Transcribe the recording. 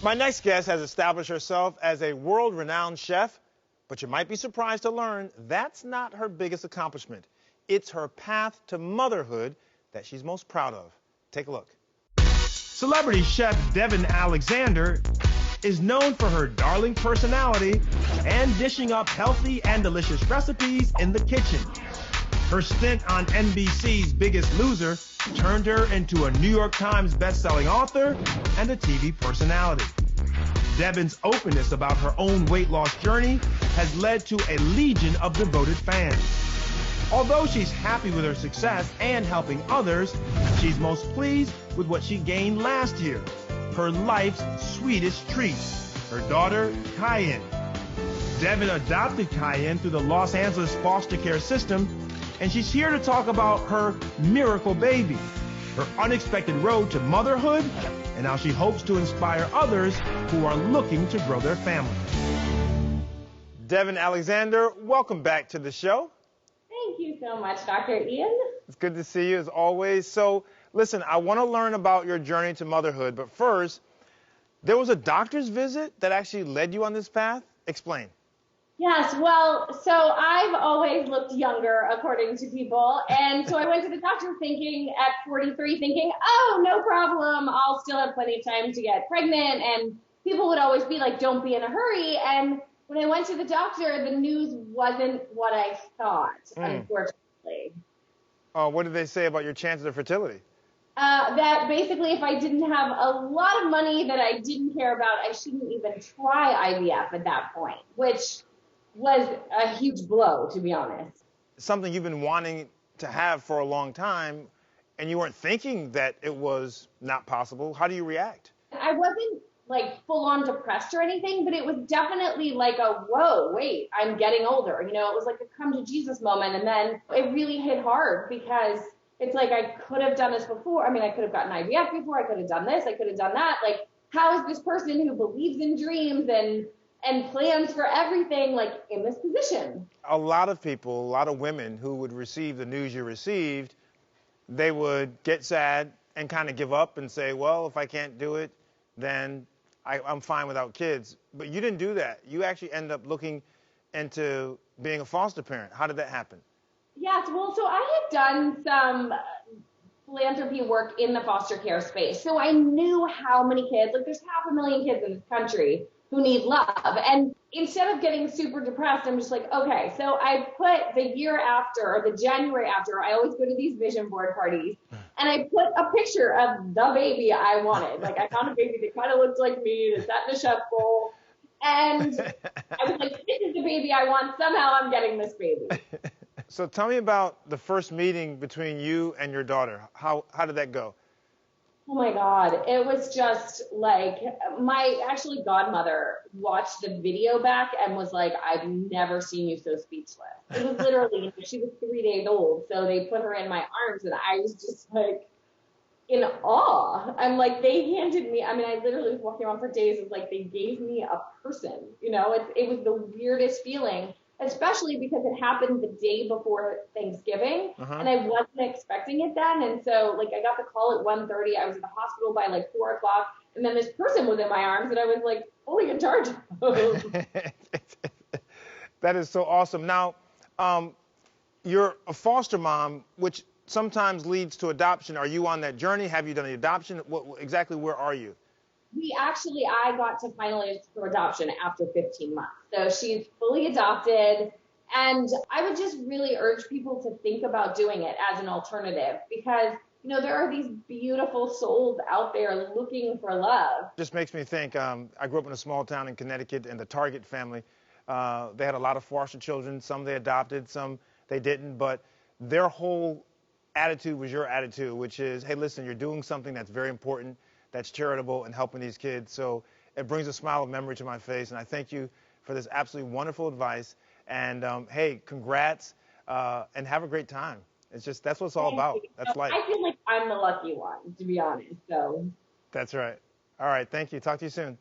My next guest has established herself as a world-renowned chef, but you might be surprised to learn that's not her biggest accomplishment. It's her path to motherhood that she's most proud of. Take a look. Celebrity chef Devin Alexander is known for her darling personality and dishing up healthy and delicious recipes in the kitchen. Her stint on NBC's Biggest Loser turned her into a New York Times best-selling author and a TV personality. Devin's openness about her own weight loss journey has led to a legion of devoted fans. Although she's happy with her success and helping others, she's most pleased with what she gained last year, her life's sweetest treat, her daughter, Cayenne. Devin adopted Cayenne through the Los Angeles foster care system, and she's here to talk about her miracle baby, her unexpected road to motherhood, and how she hopes to inspire others who are looking to grow their family. Devin Alexander, welcome back to the show. Thank you so much, Dr. Ian. It's good to see you as always. So, listen, I want to learn about your journey to motherhood, but first, there was a doctor's visit that actually led you on this path? Explain. Yes, well, so I've always looked younger, according to people, and so I went to the doctor at 43, thinking, oh, no problem, I'll still have plenty of time to get pregnant, and people would always be like, don't be in a hurry, and when I went to the doctor, the news wasn't what I thought, unfortunately. Oh, what did they say about your chances of fertility? That basically if I didn't have a lot of money that I didn't care about, I shouldn't even try IVF at that point, which was a huge blow, to be honest. Something you've been wanting to have for a long time, and you weren't thinking that it was not possible. How do you react? I wasn't like full on depressed or anything, but it was definitely like a, whoa, wait, I'm getting older. You know, it was like a come to Jesus moment. And then it really hit hard because it's like, I could have done this before. I mean, I could have gotten IVF before. I could have done this. I could have done that. Like, how is this person who believes in dreams and plans for everything, like, in this position? A lot of people, a lot of women who would receive the news you received, they would get sad and kind of give up and say, well, if I can't do it, then I'm fine without kids. But you didn't do that. You actually ended up looking into being a foster parent. How did that happen? Yes, well, so I had done some philanthropy work in the foster care space. So I knew how many kids, like there's 500,000 kids in this country who need love. And instead of getting super depressed, I'm just like, okay, so I put the year after, or the January after, I always go to these vision board parties, and I put a picture of the baby I wanted. Like, I found a baby that kind of looked like me, that sat in a chef bowl, and I was like, this is the baby I want. Somehow I'm getting this baby. So tell me about the first meeting between you and your daughter. How did that go? Oh my God. It was just like, my actually godmother watched the video back and was like, I've never seen you so speechless. It was literally, she was 3 days old. So they put her in my arms and I was just like in awe. I'm like, they handed me, I mean, I literally was walking around for days. It's like, they gave me a person, you know, it was the weirdest feeling. Especially because it happened the day before Thanksgiving, and I wasn't expecting it then. And so, like, I got the call at 1:30. I was in the hospital by, like, 4 o'clock. And then this person was in my arms, and I was, like, fully in charge of. That is so awesome. Now, you're a foster mom, which sometimes leads to adoption. Are you on that journey? Have you done the adoption? Exactly where are you? I got to finalize for adoption after 15 months. So she's fully adopted. And I would just really urge people to think about doing it as an alternative because, you know, there are these beautiful souls out there looking for love. Just makes me think, I grew up in a small town in Connecticut, and the Target family, they had a lot of foster children. Some they adopted, some they didn't. But their whole attitude was your attitude, which is, hey, listen, you're doing something that's very important, that's charitable and helping these kids. So it brings a smile of memory to my face. And I thank you for this absolutely wonderful advice. And hey, congrats and have a great time. It's just, that's what it's all about. That's life. I feel like I'm the lucky one, to be honest. So that's right. All right. Thank you. Talk to you soon.